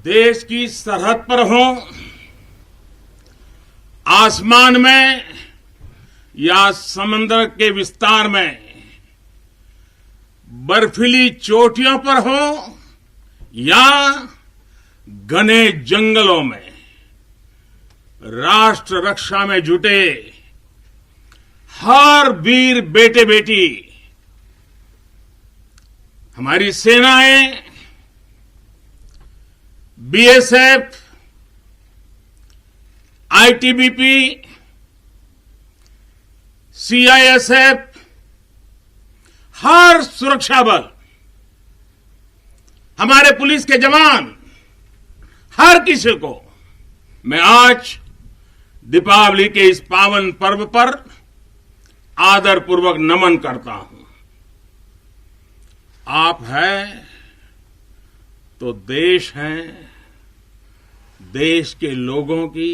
देश की सरहद पर हो, आसमान में या समंदर के विस्तार में, बर्फीली चोटियों पर हो या घने जंगलों में, राष्ट्र रक्षा में जुटे हर वीर बेटे बेटी, हमारी सेनाएं, बीएसएफ, आईटीबीपी, सीआईएसएफ, हर सुरक्षा बल, हमारे पुलिस के जवान, हर किसी को मैं आज दीपावली के इस पावन पर्व पर आदरपूर्वक नमन करता हूं। आप हैं तो देश है, देश के लोगों की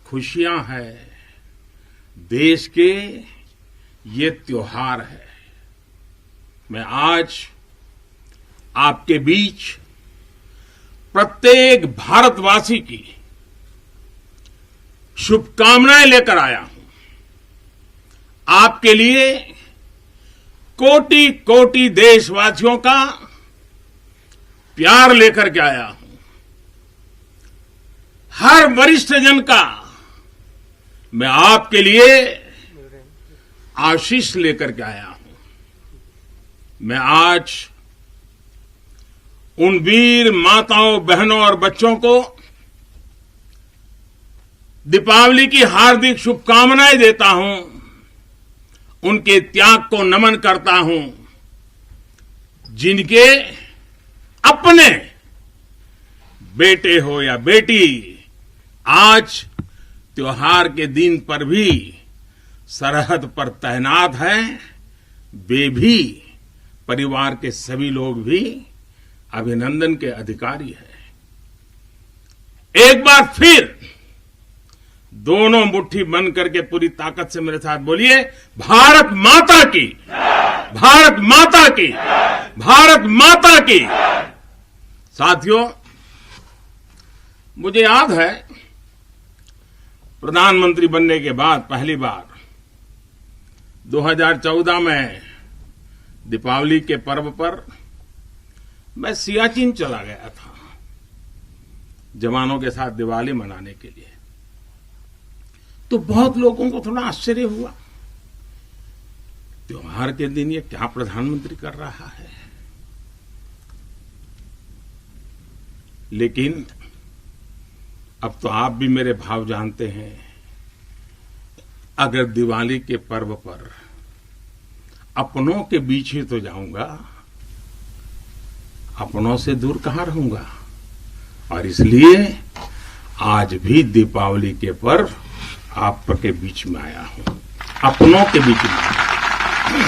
खुशियां हैं, देश के ये त्योहार है। मैं आज आपके बीच प्रत्येक भारतवासी की शुभकामनाएं लेकर आया हूं। आपके लिए कोटि कोटि देशवासियों का प्यार लेकर के आया हूं। हर वरिष्ठ जन का मैं आपके लिए आशीष लेकर के आया हूं। मैं आज उन वीर माताओं, बहनों और बच्चों को दीपावली की हार्दिक शुभकामनाएं देता हूं, उनके त्याग को नमन करता हूं, जिनके अपने बेटे हो या बेटी आज त्योहार के दिन पर भी सरहद पर तैनात हैं। वे भी, परिवार के सभी लोग भी अभिनंदन के अधिकारी हैं। एक बार फिर दोनों मुट्ठी बंद करके पूरी ताकत से मेरे साथ बोलिए, भारत माता की, भारत माता की, भारत माता की। साथियों, मुझे याद है प्रधानमंत्री बनने के बाद पहली बार 2014 में दीपावली के पर्व पर मैं सियाचिन चला गया था जवानों के साथ दिवाली मनाने के लिए। तो बहुत लोगों को थोड़ा आश्चर्य हुआ, त्योहार के दिन ये क्या प्रधानमंत्री कर रहा है। लेकिन अब तो आप भी मेरे भाव जानते हैं। अगर दिवाली के पर्व पर अपनों के बीच ही तो जाऊंगा, अपनों से दूर कहां रहूंगा। और इसलिए आज भी दीपावली के पर्व आपके बीच में आया हूं, अपनों के बीच में आया हूं।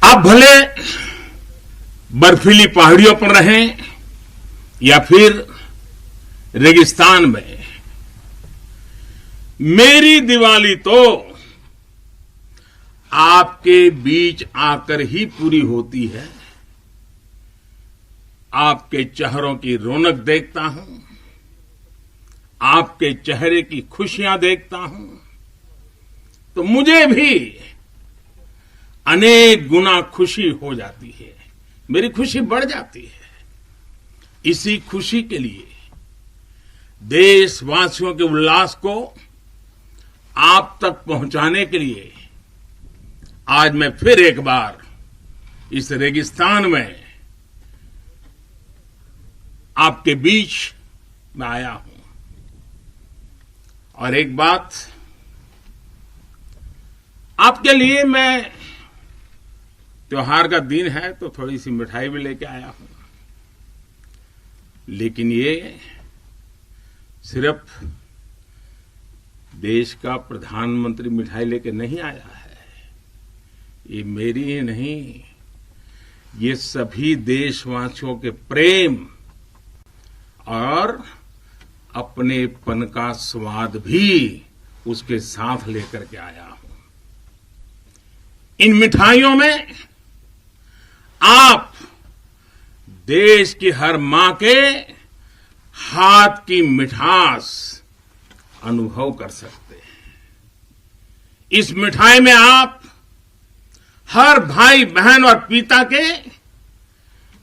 आप भले बर्फीली पहाड़ियों पर रहें या फिर रेगिस्तान में, मेरी दिवाली तो आपके बीच आकर ही पूरी होती है। आपके चेहरों की रौनक देखता हूं, आपके चेहरे की खुशियां देखता हूं, तो मुझे भी अनेक गुना खुशी हो जाती है, मेरी खुशी बढ़ जाती है। इसी खुशी के लिए, देशवासियों के उल्लास को आप तक पहुंचाने के लिए आज मैं फिर एक बार इस रेगिस्तान में आपके बीच में आया हूं। और एक बात आपके लिए, मैं त्योहार का दिन है तो थोड़ी सी मिठाई भी लेके आया हूं। लेकिन ये सिर्फ देश का प्रधानमंत्री मिठाई लेके नहीं आया है। ये मेरी ही नहीं, ये सभी देशवासियों के प्रेम और अपनेपन का स्वाद भी उसके साथ लेकर के आया हूं। इन मिठाइयों में आप देश की हर मां के हाथ की मिठास अनुभव कर सकते हैं। इस मिठाई में आप हर भाई बहन और पिता के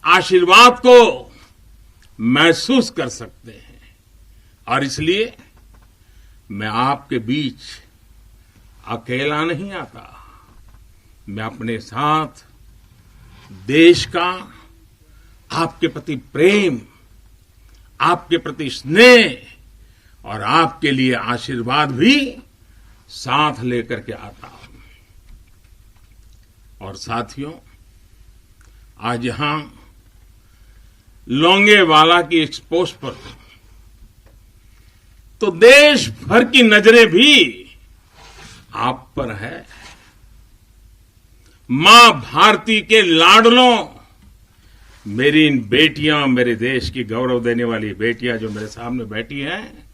आशीर्वाद को महसूस कर सकते हैं और इसलिए मैं आपके बीच अकेला नहीं आता। मैं अपने साथ देश का आपके प्रति प्रेम, आपके प्रति स्नेह और आपके लिए आशीर्वाद भी साथ लेकर के आता हूं। और साथियों, आज यहां लोंगेवाला की इस पोस्ट पर तो देश भर की नजरें भी आप पर है। मां भारती के लाडलों, मेरी इन बेटियां, मेरे देश की गौरव देने वाली बेटियां जो मेरे सामने बैठी हैं,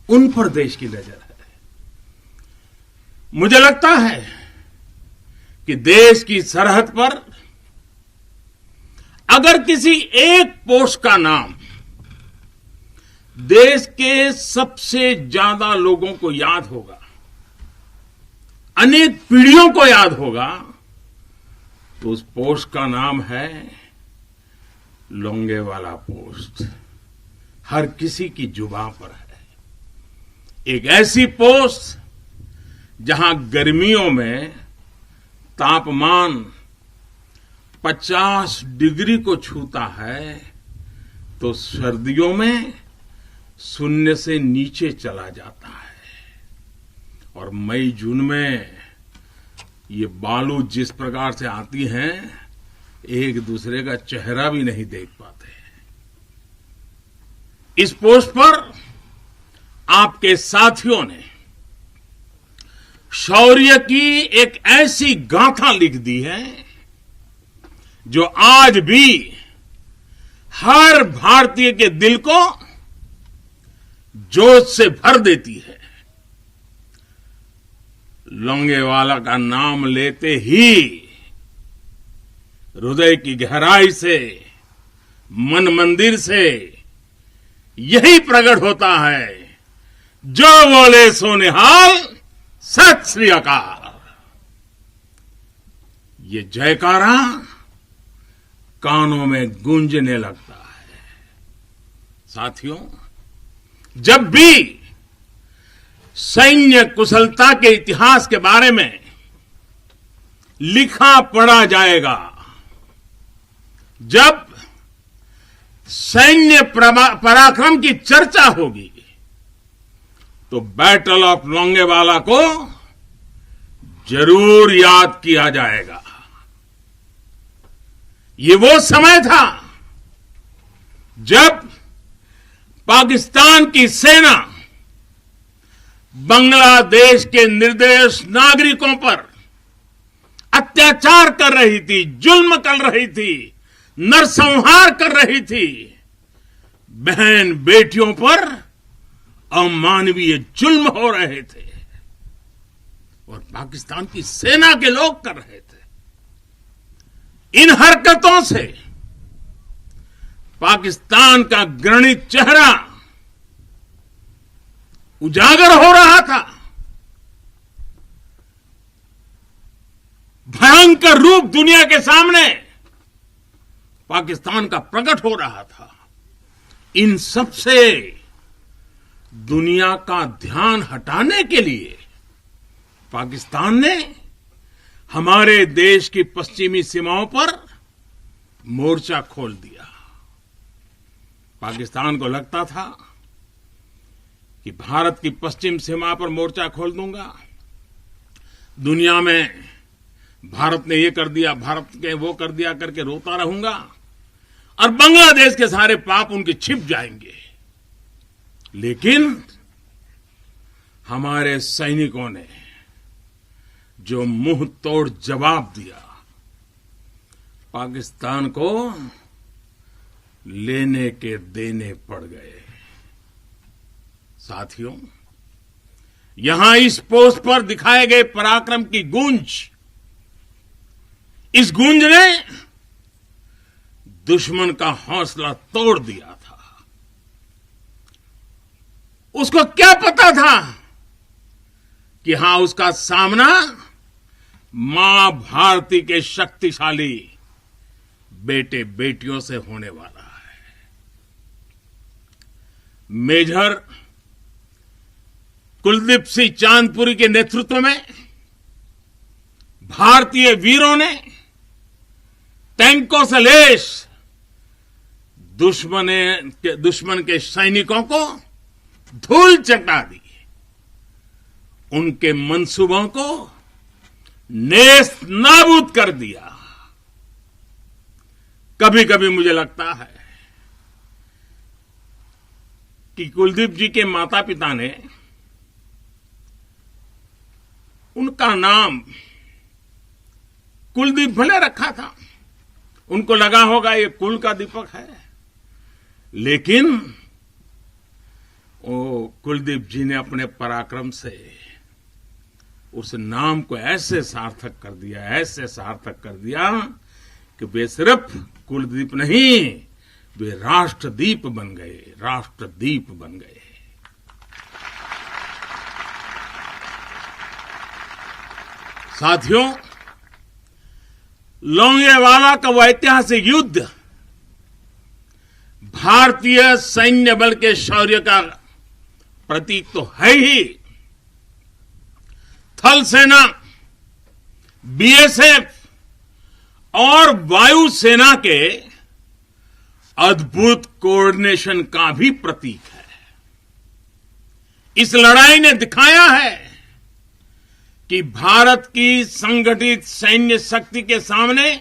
उन पर देश की नजर है। मुझे लगता है कि देश की सरहद पर अगर किसी एक पोस्ट का नाम देश के सबसे ज्यादा लोगों को याद होगा, अनेक पीढ़ियों को याद होगा, तो उस पोस्ट का नाम है लोंगेवाला पोस्ट। हर किसी की जुबान पर है। एक ऐसी पोस्ट जहां गर्मियों में तापमान 50 डिग्री को छूता है तो सर्दियों में शून्य से नीचे चला जाता है। और मई जून में ये बालू जिस प्रकार से आती हैं, एक दूसरे का चेहरा भी नहीं देख पाते। इस पोस्ट पर आपके साथियों ने शौर्य की एक ऐसी गाथा लिख दी है जो आज भी हर भारतीय के दिल को जोश से भर देती है। लोंगेवाला का नाम लेते ही हृदय की गहराई से, मन मंदिर से यही प्रकट होता है, जो बोले सो निहाल, सत श्री अकाल। ये जयकारा कानों में गूंजने लगता है। साथियों, जब भी सैन्य कुशलता के इतिहास के बारे में लिखा पढ़ा जाएगा, जब सैन्य पराक्रम की चर्चा होगी, तो बैटल ऑफ लोंगेवाला को जरूर याद किया जाएगा। ये वो समय था जब पाकिस्तान की सेना बांग्लादेश के निर्दोष नागरिकों पर अत्याचार कर रही थी, जुल्म कर रही थी, नरसंहार कर रही थी। बहन बेटियों पर अमानवीय जुल्म हो रहे थे और पाकिस्तान की सेना के लोग कर रहे थे। इन हरकतों से पाकिस्तान का घृणित चेहरा उजागर हो रहा था। भयंकर रूप दुनिया के सामने पाकिस्तान का प्रकट हो रहा था। इन सब से दुनिया का ध्यान हटाने के लिए पाकिस्तान ने हमारे देश की पश्चिमी सीमाओं पर मोर्चा खोल दिया। पाकिस्तान को लगता था कि भारत की पश्चिम सीमा पर मोर्चा खोल दूंगा, दुनिया में भारत ने ये कर दिया, भारत ने वो कर दिया करके रोता रहूंगा और बांग्लादेश के सारे पाप उनके छिप जाएंगे। लेकिन हमारे सैनिकों ने जो मुंह तोड़ जवाब दिया, पाकिस्तान को लेने के देने पड़ गए। साथियों, यहां इस पोस्ट पर दिखाए गए पराक्रम की गूंज, इस गूंज ने दुश्मन का हौसला तोड़ दिया था। उसको क्या पता था कि हां, उसका सामना मां भारती के शक्तिशाली बेटे बेटियों से होने वाला है। मेजर कुलदीप सिंह चांदपुरी के नेतृत्व में भारतीय वीरों ने टैंकों से लैस दुश्मन के सैनिकों को धूल चटा दी। उनके मंसूबों को नेस्त नाबूद कर दिया। कभी कभी मुझे लगता है कि कुलदीप जी के माता पिता ने उनका नाम कुलदीप भले रखा था, उनको लगा होगा ये कुल का दीपक है, लेकिन वो कुलदीप जी ने अपने पराक्रम से उस नाम को ऐसे सार्थक कर दिया कि वे सिर्फ कुलदीप नहीं, वे राष्ट्रदीप बन गए। साथियों, लोंगेवाला का वह ऐतिहासिक युद्ध भारतीय सैन्य बल के शौर्य का प्रतीक तो है ही। थल सेना, बीएसएफ और वायुसेना के अद्भुत कोऑर्डिनेशन का भी प्रतीक है। इस लड़ाई ने दिखाया है कि भारत की संगठित सैन्य शक्ति के सामने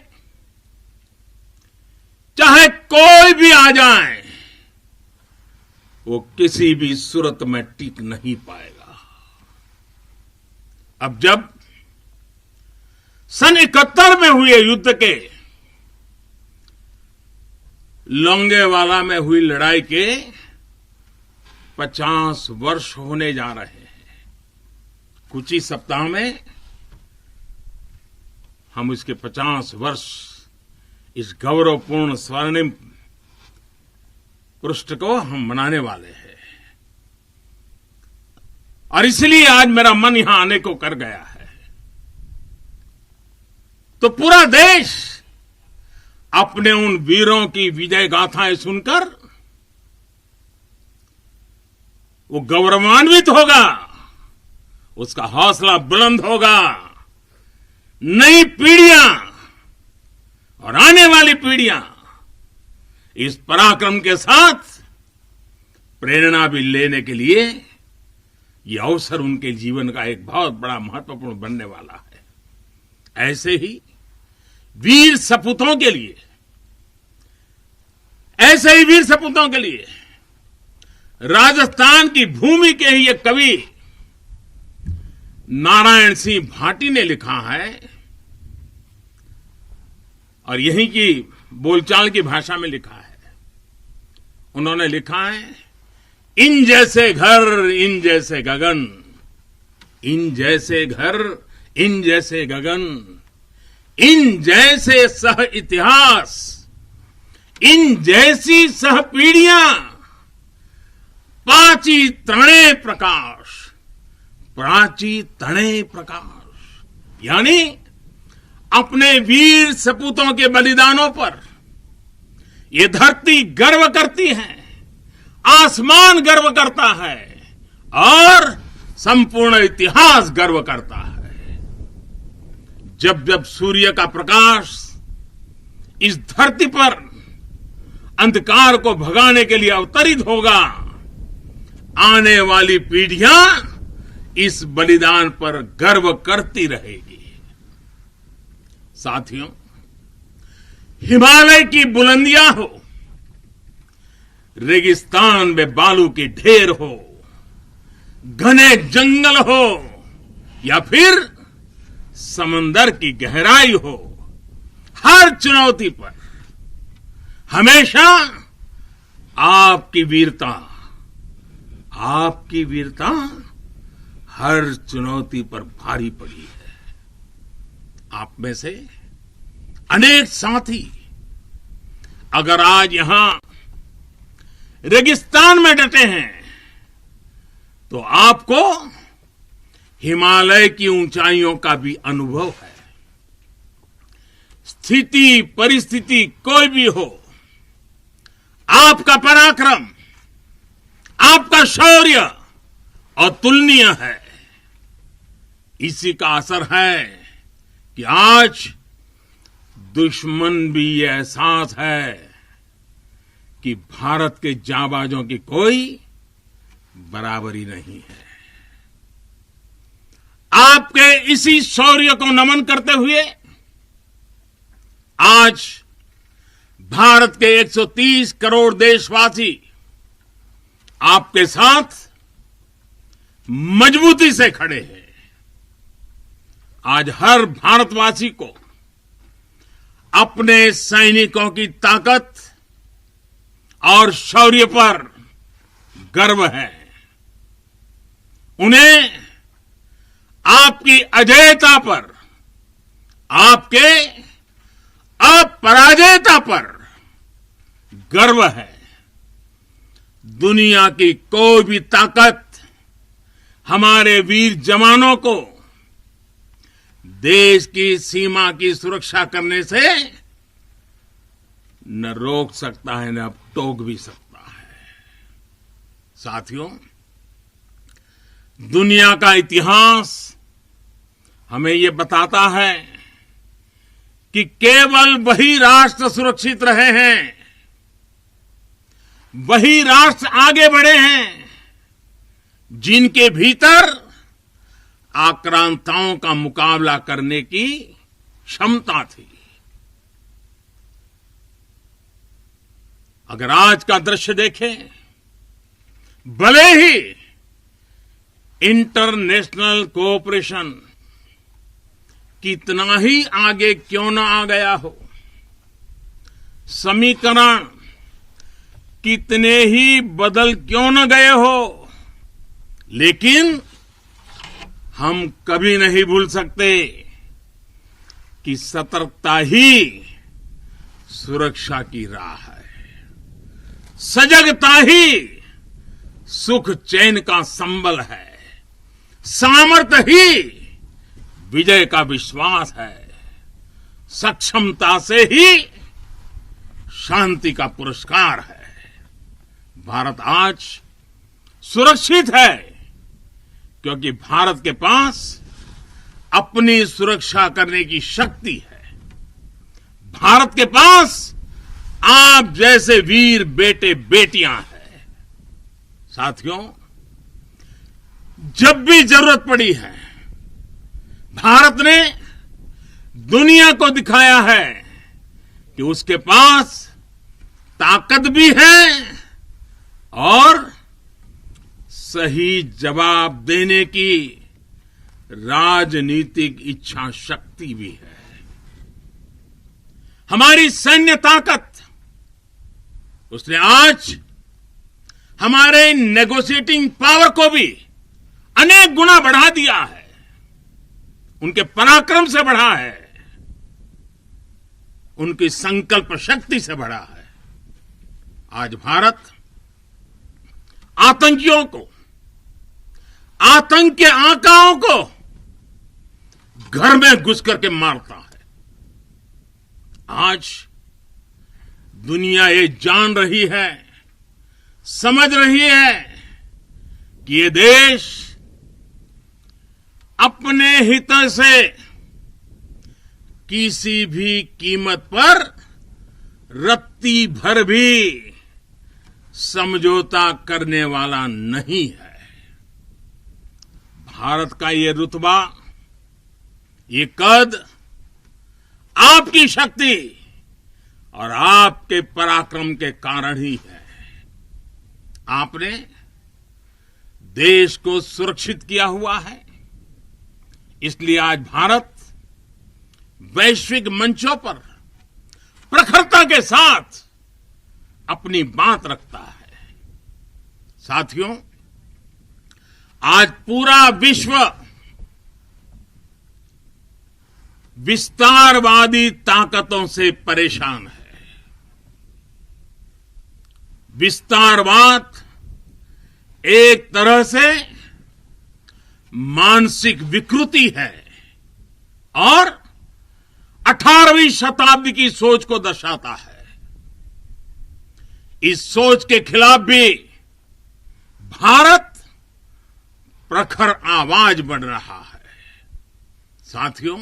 चाहे कोई भी आ जाए, वो किसी भी सूरत में टिक नहीं पाएगा। अब जब सन 71 में हुए युद्ध के लोंगेवाला में हुई लड़ाई के 50 वर्ष होने जा रहे हैं। कुछ ही सप्ताह में हम इसके 50 वर्ष, इस गौरवपूर्ण स्वर्णिम पृष्ठ को हम मनाने वाले हैं। और इसलिए आज मेरा मन यहां आने को कर गया है। तो पूरा देश अपने उन वीरों की विजय गाथाएं सुनकर वो गौरवान्वित होगा, उसका हौसला बुलंद होगा। नई पीढ़ियां और आने वाली पीढ़ियां इस पराक्रम के साथ प्रेरणा भी लेने के लिए ये अवसर उनके जीवन का एक बहुत बड़ा महत्वपूर्ण बनने वाला है। ऐसे ही वीर सपूतों के लिए राजस्थान की भूमि के ही एक कवि नारायण सिंह भाटी ने लिखा है, और यहीं की बोलचाल की भाषा में लिखा है। उन्होंने लिखा है, इन जैसे घर इन जैसे गगन, इन जैसे घर इन जैसे गगन, इन जैसे सह इतिहास, इन जैसी सह पीढ़ियां, प्राची तणे प्रकाश, प्राची तणे प्रकाश। यानी अपने वीर सपूतों के बलिदानों पर ये धरती गर्व करती है, आसमान गर्व करता है और संपूर्ण इतिहास गर्व करता है। जब जब सूर्य का प्रकाश इस धरती पर अंधकार को भगाने के लिए अवतरित होगा, आने वाली पीढ़ियां इस बलिदान पर गर्व करती रहेगी। साथियों, हिमालय की बुलंदियां हो, रेगिस्तान में बालू के ढेर हो, घने जंगल हो या फिर समंदर की गहराई हो, हर चुनौती पर हमेशा आपकी वीरता हर चुनौती पर भारी पड़ी है। आप में से अनेक साथी अगर आज यहां रेगिस्तान में डटे हैं तो आपको हिमालय की ऊंचाइयों का भी अनुभव है। स्थिति परिस्थिति कोई भी हो, आपका पराक्रम, आपका शौर्य अतुलनीय है। इसी का असर है कि आज दुश्मन भी ये एहसास है कि भारत के जांबाजों की कोई बराबरी नहीं है। आपके इसी शौर्य को नमन करते हुए आज भारत के 130 करोड़ देशवासी आपके साथ मजबूती से खड़े हैं। आज हर भारतवासी को अपने सैनिकों की ताकत और शौर्य पर गर्व है। उन्हें आपकी अजेयता पर, आपके अपराजेयता पर गर्व है। दुनिया की कोई भी ताकत हमारे वीर जवानों को देश की सीमा की सुरक्षा करने से न रोक सकता है, न टोक भी सकता है। साथियों, दुनिया का इतिहास हमें ये बताता है कि केवल वही राष्ट्र सुरक्षित रहे हैं, वही राष्ट्र आगे बढ़े हैं जिनके भीतर आक्रांताओं का मुकाबला करने की क्षमता थी। अगर आज का दृश्य देखें, भले ही इंटरनेशनल कोऑपरेशन कितना ही आगे क्यों न आ गया हो, समीकरण कितने ही बदल क्यों न गए हो, लेकिन हम कभी नहीं भूल सकते कि सतर्कता ही सुरक्षा की राह है। सजगता ही सुख चैन का संबल है। सामर्थ्य ही विजय का विश्वास है। सक्षमता से ही शांति का पुरस्कार है। भारत आज सुरक्षित है क्योंकि भारत के पास अपनी सुरक्षा करने की शक्ति है। भारत के पास आप जैसे वीर बेटे बेटियां हैं। साथियों, जब भी जरूरत पड़ी है, भारत ने दुनिया को दिखाया है कि उसके पास ताकत भी है और सही जवाब देने की राजनीतिक इच्छा शक्ति भी है। हमारी सैन्य ताकत, उसने आज हमारे नेगोशिएटिंग पावर को भी अनेक गुना बढ़ा दिया है। उनके पराक्रम से बढ़ा है, उनकी संकल्प शक्ति से बढ़ा है। आज भारत आतंकियों को, आतंक के आकाओं को घर में घुस करके मारता है। आज दुनिया ये जान रही है, समझ रही है कि ये देश अपने हित से किसी भी कीमत पर रत्ती भर भी समझौता करने वाला नहीं है। भारत का ये रुतबा, ये कद आपकी शक्ति और आपके पराक्रम के कारण ही है। आपने देश को सुरक्षित किया हुआ है, इसलिए आज भारत वैश्विक मंचों पर प्रखरता के साथ अपनी बात रखता है। साथियों, आज पूरा विश्व विस्तारवादी ताकतों से परेशान है। विस्तारवाद एक तरह से मानसिक विकृति है और 18वीं शताब्दी की सोच को दर्शाता है। इस सोच के खिलाफ भी भारत प्रखर आवाज बढ़ रहा है। साथियों,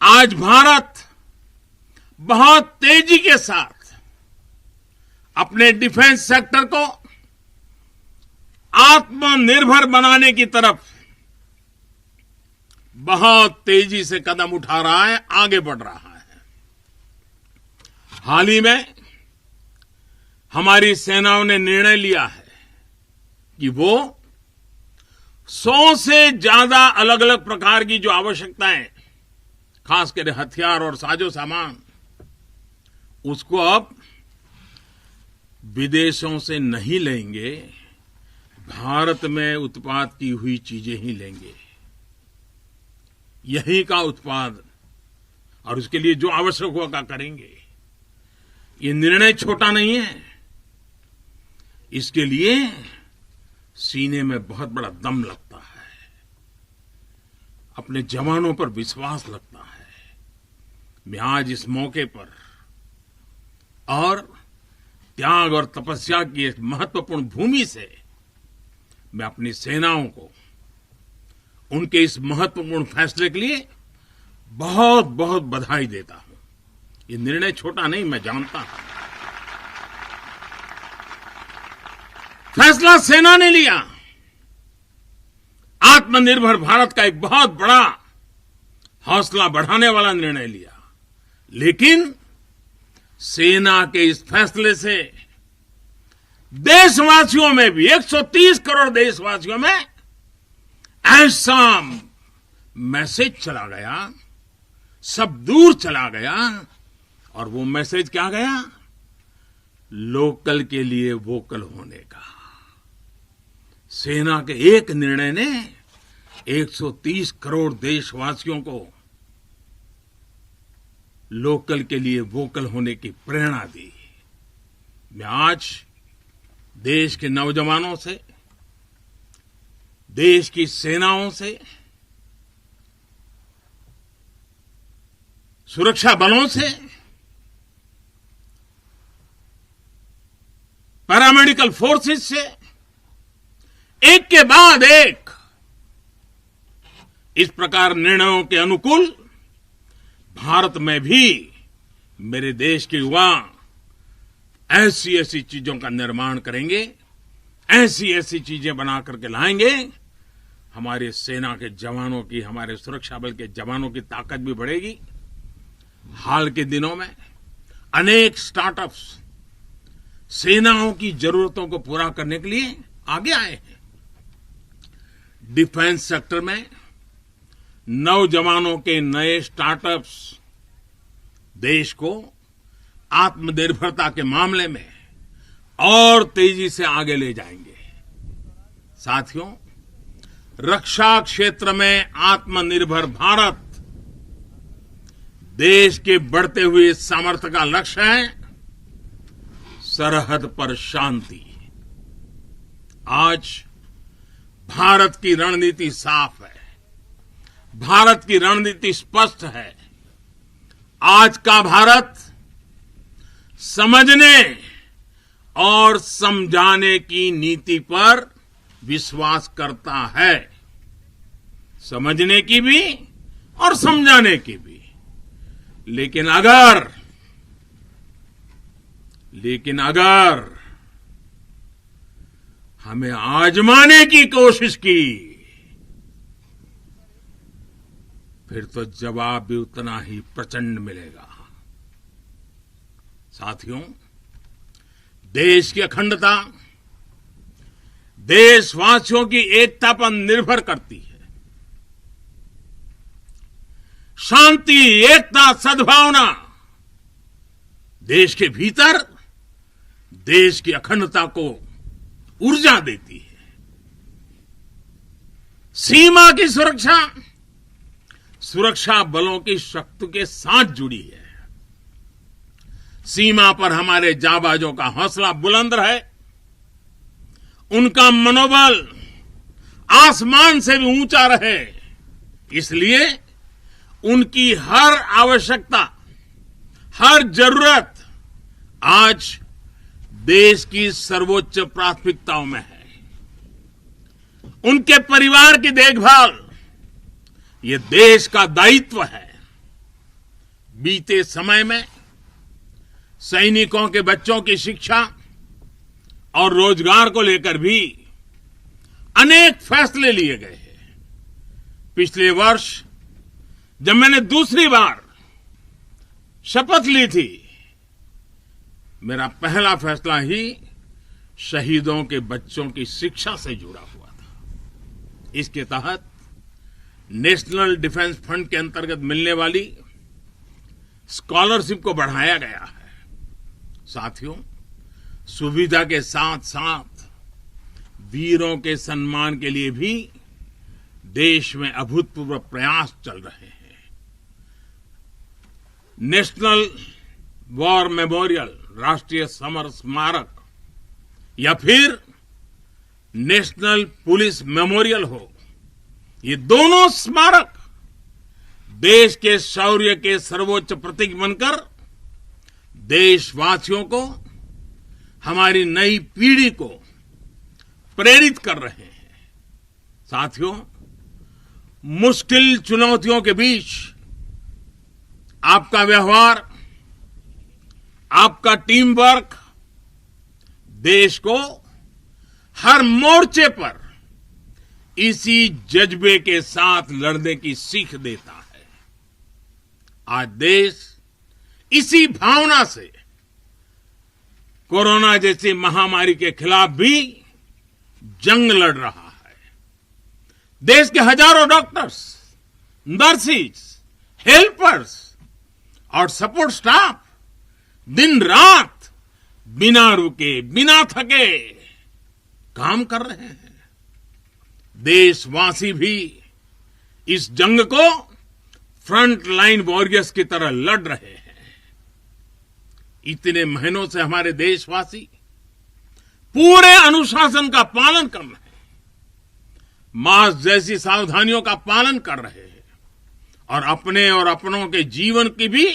आज भारत बहुत तेजी के साथ अपने डिफेंस सेक्टर को आत्मनिर्भर बनाने की तरफ बहुत तेजी से कदम उठा रहा है, आगे बढ़ रहा है। हाल ही में हमारी सेनाओं ने निर्णय लिया है कि वो 100 से ज्यादा अलग अलग प्रकार की जो आवश्यकताएं, खासकर हथियार और साजो सामान, उसको अब विदेशों से नहीं लेंगे, भारत में उत्पाद की हुई चीजें ही लेंगे। यही का उत्पाद और उसके लिए जो आवश्यक होगा करेंगे। ये निर्णय छोटा नहीं है। इसके लिए सीने में बहुत बड़ा दम लगता है, अपने जवानों पर विश्वास लगता है। मैं आज इस मौके पर और त्याग और तपस्या की इस महत्वपूर्ण भूमि से मैं अपनी सेनाओं को उनके इस महत्वपूर्ण फैसले के लिए बहुत बहुत बधाई देता हूं। ये निर्णय छोटा नहीं, मैं जानता हूं। फैसला सेना ने लिया, आत्मनिर्भर भारत का एक बहुत बड़ा हौसला बढ़ाने वाला निर्णय लिया। लेकिन सेना के इस फैसले से देशवासियों में भी, 130 करोड़ देशवासियों में ऐसा मैसेज चला गया, सब दूर चला गया। और वो मैसेज क्या गया? लोकल के लिए वोकल होने का। सेना के एक निर्णय ने 130 करोड़ देशवासियों को लोकल के लिए वोकल होने की प्रेरणा दी। मैं आज देश के नौजवानों से, देश की सेनाओं से, सुरक्षा बलों से, पैरामेडिकल फोर्सेस से एक के बाद एक इस प्रकार निर्णयों के अनुकूल भारत में भी मेरे देश के युवा ऐसी ऐसी चीजों का निर्माण करेंगे, ऐसी ऐसी चीजें बना करके लाएंगे। हमारे सेना के जवानों की, हमारे सुरक्षा बल के जवानों की ताकत भी बढ़ेगी। हाल के दिनों में अनेक स्टार्टअप्स सेनाओं की जरूरतों को पूरा करने के लिए आगे आए हैं। डिफेंस सेक्टर में नौजवानों के नए स्टार्टअप्स देश को आत्मनिर्भरता के मामले में और तेजी से आगे ले जाएंगे। साथियों, रक्षा क्षेत्र में आत्मनिर्भर भारत देश के बढ़ते हुए सामर्थ्य का लक्ष्य है। सरहद पर शांति। आज भारत की रणनीति साफ है, भारत की रणनीति स्पष्ट है। आज का भारत समझने और समझाने की नीति पर विश्वास करता है, समझने की भी और समझाने की भी। लेकिन अगर हमें आजमाने की कोशिश की, फिर तो जवाब भी उतना ही प्रचंड मिलेगा। साथियों, देश की अखंडता देशवासियों की एकता पर निर्भर करती है। शांति, एकता, सद्भावना देश के भीतर देश की अखंडता को ऊर्जा देती है। सीमा की सुरक्षा सुरक्षा बलों की शक्ति के साथ जुड़ी है। सीमा पर हमारे जाबाजों का हौसला बुलंद रहे, उनका मनोबल आसमान से भी ऊंचा रहे, इसलिए उनकी हर आवश्यकता, हर जरूरत आज देश की सर्वोच्च प्राथमिकताओं में है। उनके परिवार की देखभाल ये देश का दायित्व है। बीते समय में सैनिकों के बच्चों की शिक्षा और रोजगार को लेकर भी अनेक फैसले लिए गए हैं। पिछले वर्ष जब मैंने दूसरी बार शपथ ली थी, मेरा पहला फैसला ही शहीदों के बच्चों की शिक्षा से जुड़ा हुआ था। इसके तहत नेशनल डिफेंस फंड के अंतर्गत मिलने वाली स्कॉलरशिप को बढ़ाया गया है। साथियों, सुविधा के साथ साथ वीरों के सम्मान के लिए भी देश में अभूतपूर्व प्रयास चल रहे हैं। नेशनल वॉर मेमोरियल, राष्ट्रीय समर स्मारक, या फिर नेशनल पुलिस मेमोरियल हो, ये दोनों स्मारक देश के शौर्य के सर्वोच्च प्रतीक बनकर देशवासियों को, हमारी नई पीढ़ी को प्रेरित कर रहे हैं। साथियों, मुश्किल चुनौतियों के बीच आपका व्यवहार, आपका टीम वर्क देश को हर मोर्चे पर इसी जज्बे के साथ लड़ने की सीख देता है। आज देश इसी भावना से कोरोना जैसी महामारी के खिलाफ भी जंग लड़ रहा है। देश के हजारों डॉक्टर्स, नर्सिस, हेल्पर्स और सपोर्ट स्टाफ दिन रात बिना रुके, बिना थके काम कर रहे हैं। देशवासी भी इस जंग को फ्रंट लाइन वॉरियर्स की तरह लड़ रहे हैं। इतने महीनों से हमारे देशवासी पूरे अनुशासन का पालन कर रहे हैं, मास्क जैसी सावधानियों का पालन कर रहे हैं और अपने और अपनों के जीवन की भी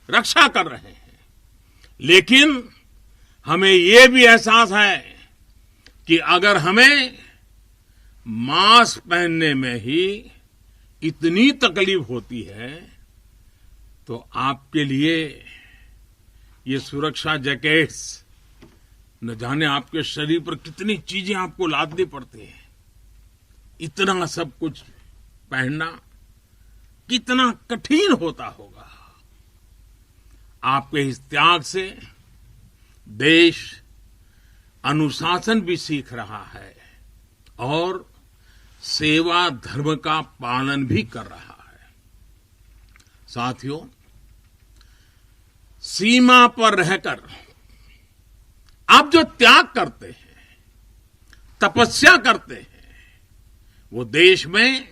रक्षा कर रहे हैं। लेकिन हमें यह भी एहसास है कि अगर हमें मास्क पहनने में ही इतनी तकलीफ होती है, तो आपके लिए ये सुरक्षा जैकेट्स न जाने आपके शरीर पर कितनी चीजें आपको लादनी पड़ती हैं। इतना सब कुछ पहनना कितना कठिन होता होगा। आपके इस त्याग से देश अनुशासन भी सीख रहा है और सेवा धर्म का पालन भी कर रहा है। साथियों, सीमा पर रहकर आप जो त्याग करते हैं, तपस्या करते हैं, वो देश में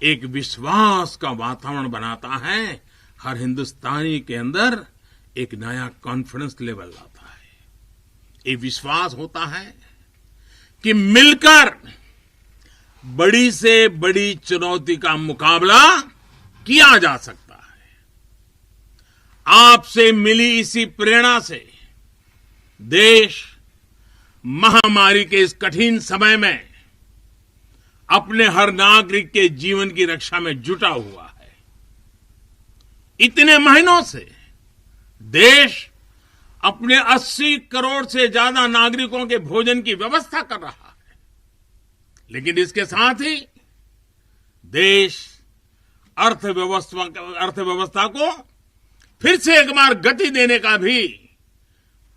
एक विश्वास का वातावरण बनाता है। हर हिंदुस्तानी के अंदर एक नया कॉन्फिडेंस लेवल लाता है। ये विश्वास होता है कि मिलकर बड़ी से बड़ी चुनौती का मुकाबला किया जा सकता है। आपसे मिली इसी प्रेरणा से देश महामारी के इस कठिन समय में अपने हर नागरिक के जीवन की रक्षा में जुटा हुआ है। इतने महीनों से देश अपने 80 करोड़ से ज्यादा नागरिकों के भोजन की व्यवस्था कर रहा है, लेकिन इसके साथ ही देश अर्थव्यवस्था को फिर से एक बार गति देने का भी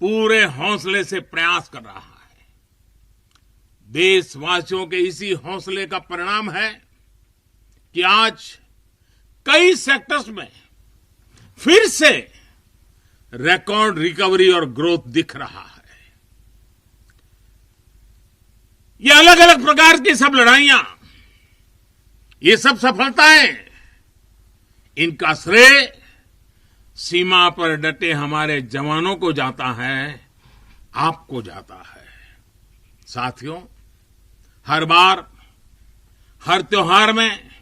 पूरे हौसले से प्रयास कर रहा है। देशवासियों के इसी हौसले का परिणाम है कि आज कई सेक्टर्स में फिर से रिकॉर्ड रिकवरी और ग्रोथ दिख रहा है। ये अलग अलग प्रकार की सब लड़ाइयां, ये सब सफलताएं, इनका श्रेय सीमा पर डटे हमारे जवानों को जाता है, आपको जाता है। साथियों, हर बार, हर त्योहार में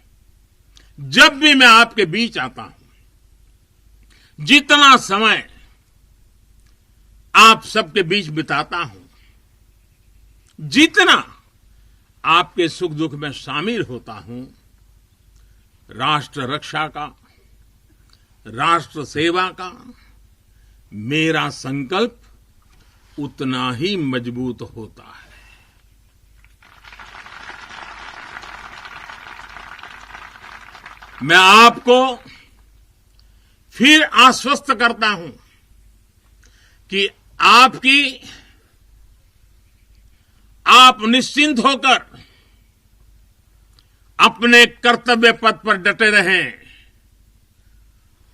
जब भी मैं आपके बीच आता हूं, जितना समय आप सबके बीच बिताता हूं, जितना आपके सुख दुख में शामिल होता हूं, राष्ट्र रक्षा का, राष्ट्र सेवा का मेरा संकल्प उतना ही मजबूत होता है। मैं आपको फिर आश्वस्त करता हूं कि आप निश्चिंत होकर अपने कर्तव्य पथ पर डटे रहें।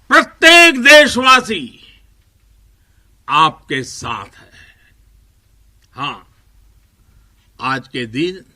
प्रत्येक देशवासी आपके साथ है। हां, आज के दिन